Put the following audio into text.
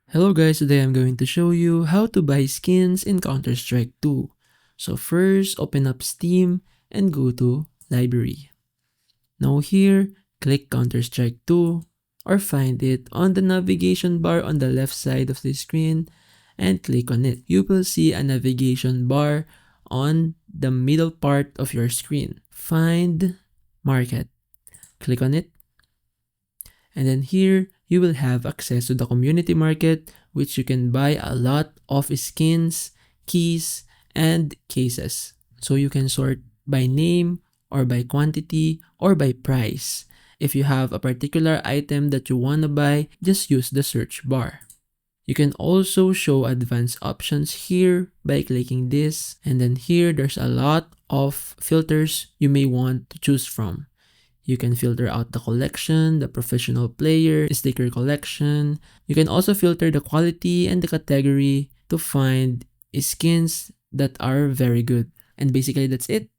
Hello guys, today I'm going to show you how to buy skins in Counter-Strike 2. So first, open up Steam and go to Library. Now here, click Counter-Strike 2 or find it on the navigation bar on the left side of the screen and click on it. You will see a navigation bar on the middle part of your screen. Find Market. Click on it. And then here, you will have access to the community market, which you can buy a lot of skins, keys, and cases. So you can sort by name, or by quantity, or by price. If you have a particular item that you want to buy, just use the search bar. You can also show advanced options here by clicking this. And then here, there's a lot of filters you may want to choose from. You can filter out the collection, the professional player, sticker collection. You can also filter the quality and the category to find skins that are very good. And basically that's it.